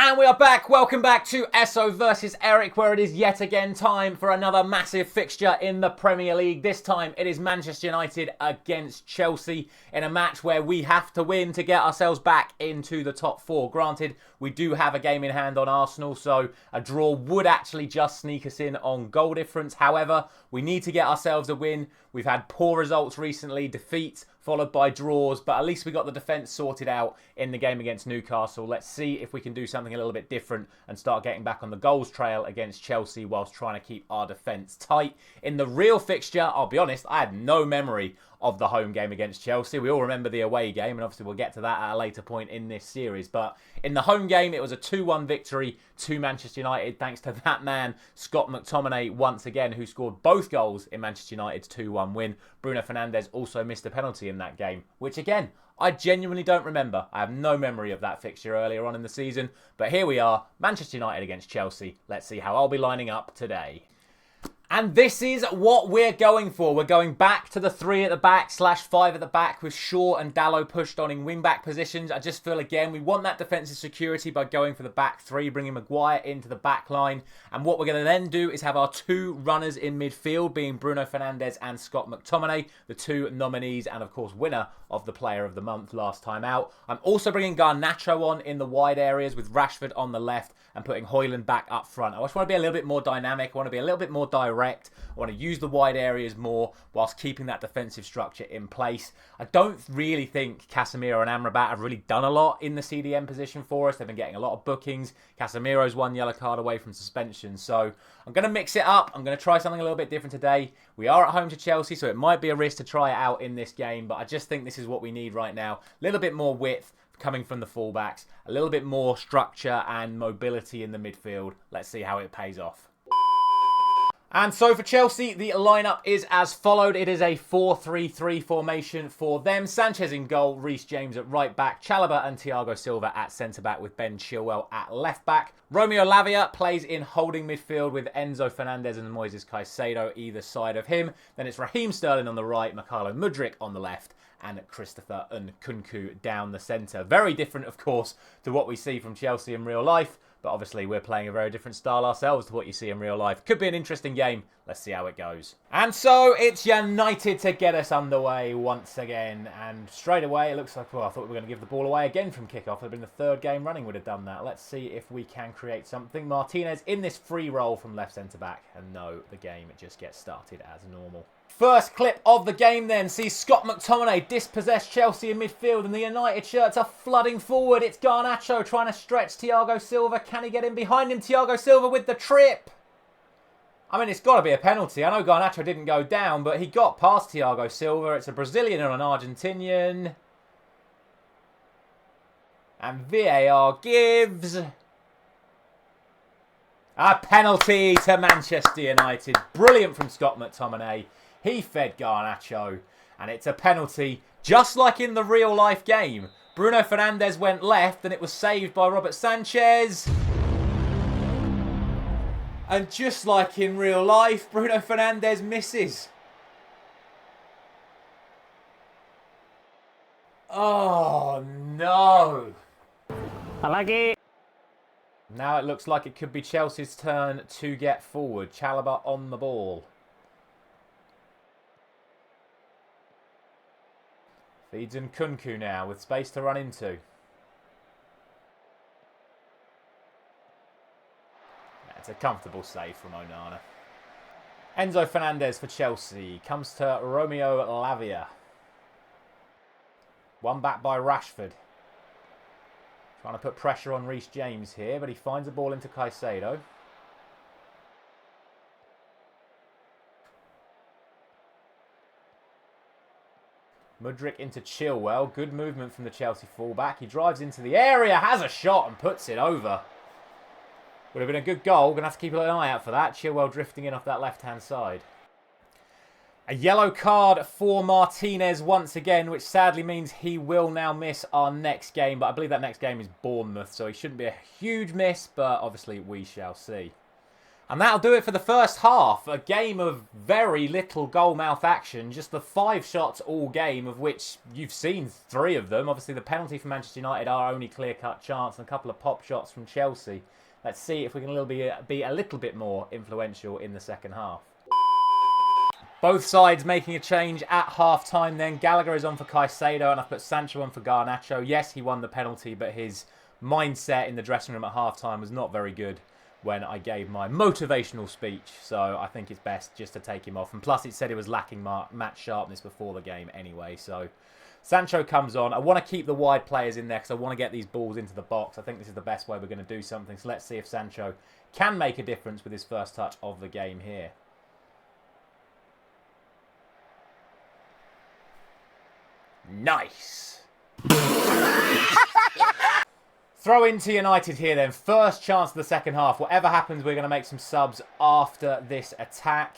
And we are back. Welcome back to Esso versus Erik, where it is yet again time for another massive fixture in the Premier League. This time it is Manchester United against Chelsea in a match where we have to win to get ourselves back into the top four. Granted, we do have a game in hand on Arsenal, so a draw would actually just sneak us in on goal difference. However, we need to get ourselves a win. We've had poor results recently, defeats followed by draws, but at least we got the defence sorted out in the game against Newcastle. Let's see if we can do something a little bit different and start getting back on the goals trail against Chelsea whilst trying to keep our defence tight. In the real fixture, I'll be honest, I had no memory of the home game against Chelsea. We all remember the away game, and obviously we'll get to that at a later point in this series. But in the home game, it was a 2-1 victory to Manchester United, thanks to that man, Scott McTominay, once again, who scored both goals in Manchester United's 2-1 win. Bruno Fernandes also missed a penalty in that game, which again, I genuinely don't remember. I have no memory of that fixture earlier on in the season. But here we are, Manchester United against Chelsea. Let's see how I'll be lining up today. And this is what we're going for. We're going back to the 3 at the back / 5 at the back with Shaw and Dalot pushed on in wing-back positions. I just feel, again, we want that defensive security by going for the back 3, bringing Maguire into the back line. And what we're going to then do is have our 2 runners in midfield, being Bruno Fernandes and Scott McTominay, the 2 nominees and, of course, winner of the Player of the Month last time out. I'm also bringing Garnacho on in the wide areas with Rashford on the left and putting Højlund back up front. I just want to be a little bit more dynamic. I want to be a little bit more direct. I want to use the wide areas more whilst keeping that defensive structure in place. I don't really think Casemiro and Amrabat have really done a lot in the CDM position for us. They've been getting a lot of bookings. Casemiro's 1 yellow card away from suspension. So I'm going to mix it up. I'm going to try something a little bit different today. We are at home to Chelsea, so it might be a risk to try it out in this game. But I just think this is what we need right now. A little bit more width coming from the fullbacks. A little bit more structure and mobility in the midfield. Let's see how it pays off. And so for Chelsea, the lineup is as followed. It is a 4-3-3 formation for them. Sanchez in goal, Reece James at right back, Chalobah and Thiago Silva at centre back with Ben Chilwell at left back. Romeo Lavia plays in holding midfield with Enzo Fernandez and Moises Caicedo either side of him. Then it's Raheem Sterling on the right, Mykhailo Mudryk on the left, and Christopher Nkunku down the centre. Very different, of course, to what we see from Chelsea in real life. But obviously, we're playing a very different style ourselves to what you see in real life. Could be an interesting game. Let's see how it goes. And so, it's United to get us underway once again. And straight away, it looks like, well, I thought we were going to give the ball away again from kickoff. It would have been the 3rd game running would have done that. Let's see if we can create something. Martinez in this free roll from left centre-back. And no, the game just gets started as normal. First clip of the game then sees Scott McTominay dispossess Chelsea in midfield and the United shirts are flooding forward. It's Garnacho trying to stretch Thiago Silva. Can he get in behind him? Thiago Silva with the trip. I mean, it's got to be a penalty. I know Garnacho didn't go down, but he got past Thiago Silva. It's a Brazilian and an Argentinian. And VAR gives a penalty to Manchester United. Brilliant from Scott McTominay. He fed Garnacho, and it's a penalty, just like in the real-life game. Bruno Fernandes went left, and it was saved by Robert Sanchez. And just like in real life, Bruno Fernandes misses. Oh, no. Unlucky. Now it looks like it could be Chelsea's turn to get forward. Chalobah on the ball. Feeds Nkunku now with space to run into. It's a comfortable save from Onana. Enzo Fernandez for Chelsea. Comes to Romeo Lavia. One back by Rashford. Trying to put pressure on Reece James here, but he finds a ball into Caicedo. Mudryk into Chilwell. Good movement from the Chelsea fullback. He drives into the area, has a shot and puts it over. Would have been a good goal. Going to have to keep an eye out for that. Chilwell drifting in off that left-hand side. A yellow card for Martinez once again, which sadly means he will now miss our next game. But I believe that next game is Bournemouth, so he shouldn't be a huge miss, but obviously we shall see. And that'll do it for the first half. A game of very little goal-mouth action. Just the 5 shots all game, of which you've seen 3 of them. Obviously, the penalty from Manchester United, our only clear-cut chance, and a couple of pop shots from Chelsea. Let's see if we can be a little bit more influential in the second half. Both sides making a change at half-time then. Gallagher is on for Caicedo, and I've put Sancho on for Garnacho. Yes, he won the penalty, but his mindset in the dressing room at half-time was not very good when I gave my motivational speech. So I think it's best just to take him off. And plus, it said it was lacking match sharpness before the game anyway. So Sancho comes on. I want to keep the wide players in there because I want to get these balls into the box. I think this is the best way we're going to do something. So let's see if Sancho can make a difference with his first touch of the game here. Nice. Throw into United here then. First chance of the second half. Whatever happens, we're going to make some subs after this attack.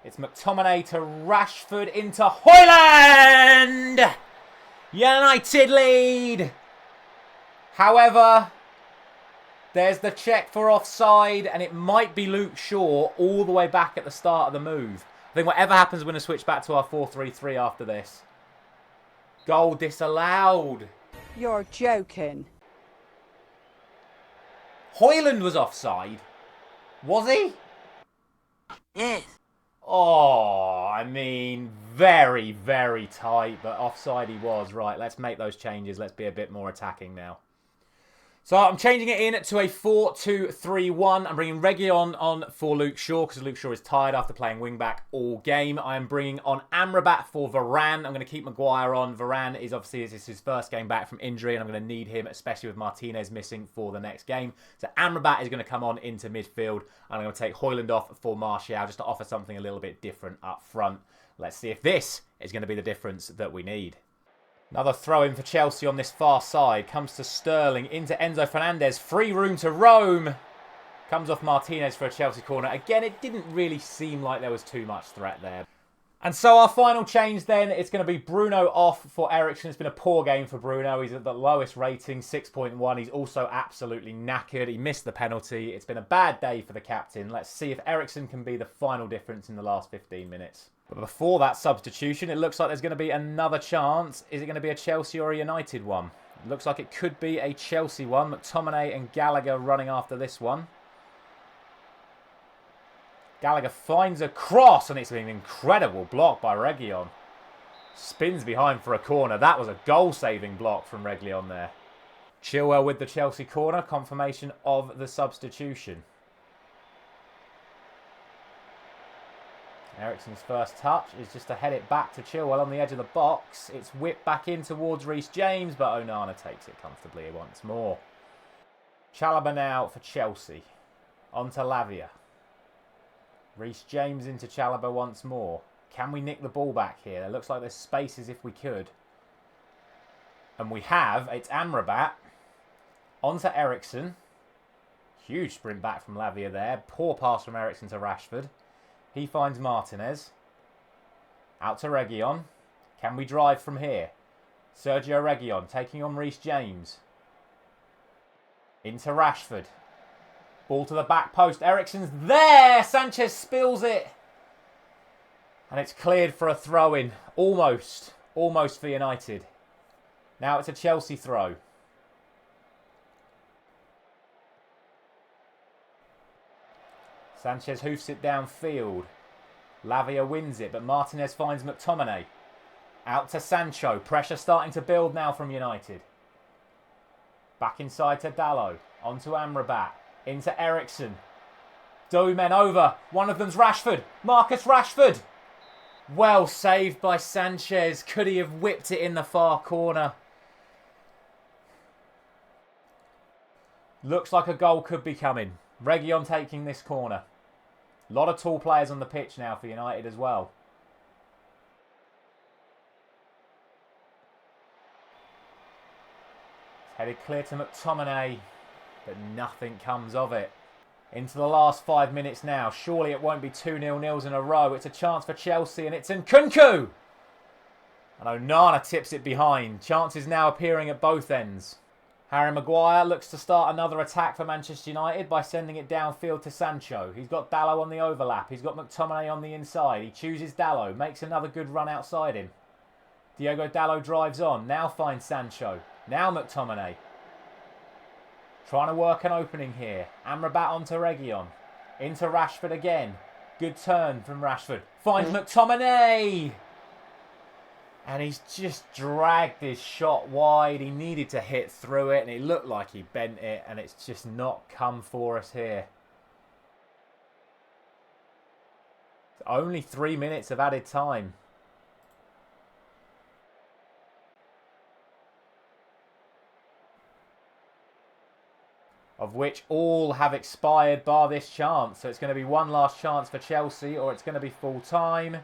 It's McTominay to Rashford into Højlund! United lead! However, there's the check for offside, and it might be Luke Shaw all the way back at the start of the move. I think whatever happens, we're going to switch back to our 4-3-3 after this. Goal disallowed. You're joking. Højlund was offside. Was he? Yes. Oh, I mean, very, very tight, but offside he was. Right, let's make those changes. Let's be a bit more attacking now. So I'm changing it in to a 4-2-3-1. I'm bringing Reguilon on for Luke Shaw because Luke Shaw is tired after playing wing-back all game. I am bringing on Amrabat for Varane. I'm going to keep Maguire on. Varane is obviously this is his first game back from injury, and I'm going to need him, especially with Martinez missing for the next game. So Amrabat is going to come on into midfield, and I'm going to take Højlund off for Martial just to offer something a little bit different up front. Let's see if this is going to be the difference that we need. Another throw-in for Chelsea on this far side. Comes to Sterling, into Enzo Fernandez. Free room to Rome. Comes off Martinez for a Chelsea corner. Again, it didn't really seem like there was too much threat there. And so our final change then, it's going to be Bruno off for Eriksen. It's been a poor game for Bruno. He's at the lowest rating, 6.1. He's also absolutely knackered. He missed the penalty. It's been a bad day for the captain. Let's see if Eriksen can be the final difference in the last 15 minutes. But before that substitution, it looks like there's going to be another chance. Is it going to be a Chelsea or a United one? It looks like it could be a Chelsea one. McTominay and Gallagher running after this one. Gallagher finds a cross, and it's an incredible block by Reguilon. Spins behind for a corner. That was a goal-saving block from Reguilon there. Chilwell with the Chelsea corner. Confirmation of the substitution. Eriksen's first touch is just to head it back to Chilwell on the edge of the box. It's whipped back in towards Reece James, but Onana takes it comfortably once more. Chalobah now for Chelsea. On to Lavia. Reece James into Chalobah once more. Can we nick the ball back here? It looks like there's spaces if we could. And we have. It's Amrabat. On to Eriksen. Huge sprint back from Lavia there. Poor pass from Eriksen to Rashford. He finds Martinez. Out to Reguilon. Can we drive from here? Sergio Reguilon taking on Reece James. Into Rashford. Ball to the back post. Eriksen's there. Sanchez spills it. And it's cleared for a throw-in. Almost. Almost for United. Now it's a Chelsea throw. Sanchez hoofs it downfield. Lavia wins it, but Martinez finds McTominay. Out to Sancho. Pressure starting to build now from United. Back inside to Dalot. On to Amrabat. Into Eriksen. 2 men over. One of them's Rashford. Marcus Rashford. Well saved by Sanchez. Could he have whipped it in the far corner? Looks like a goal could be coming. Reguilon taking this corner. A lot of tall players on the pitch now for United as well. It's headed clear to McTominay, but nothing comes of it. Into the last 5 minutes now. Surely it won't be 2 0-0s in a row. It's a chance for Chelsea, and it's Nkunku! And Onana tips it behind. Chances now appearing at both ends. Harry Maguire looks to start another attack for Manchester United by sending it downfield to Sancho. He's got Dalot on the overlap. He's got McTominay on the inside. He chooses Dalot, makes another good run outside him. Diogo Dalot drives on, now finds Sancho. Now McTominay. Trying to work an opening here. Amrabat onto Reguilon. Into Rashford again. Good turn from Rashford. Finds McTominay! And he's just dragged his shot wide. He needed to hit through it, and it looked like he bent it, and it's just not come for us here. Only 3 minutes of added time. Of which all have expired bar this chance. So it's going to be one last chance for Chelsea, or it's going to be full time.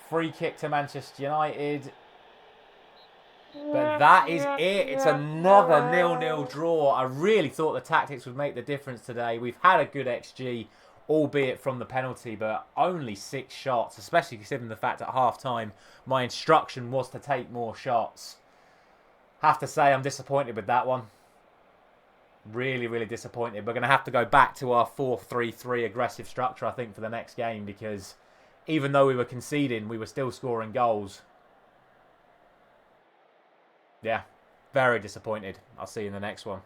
Free kick to Manchester United. But that is it. It's another 0-0 draw. I really thought the tactics would make the difference today. We've had a good XG, albeit from the penalty, but only 6 shots, especially considering the fact at half-time my instruction was to take more shots. Have to say I'm disappointed with that one. Really, really disappointed. We're going to have to go back to our 4-3-3 aggressive structure, I think, for the next game, because even though we were conceding, we were still scoring goals. Yeah, very disappointed. I'll see you in the next one.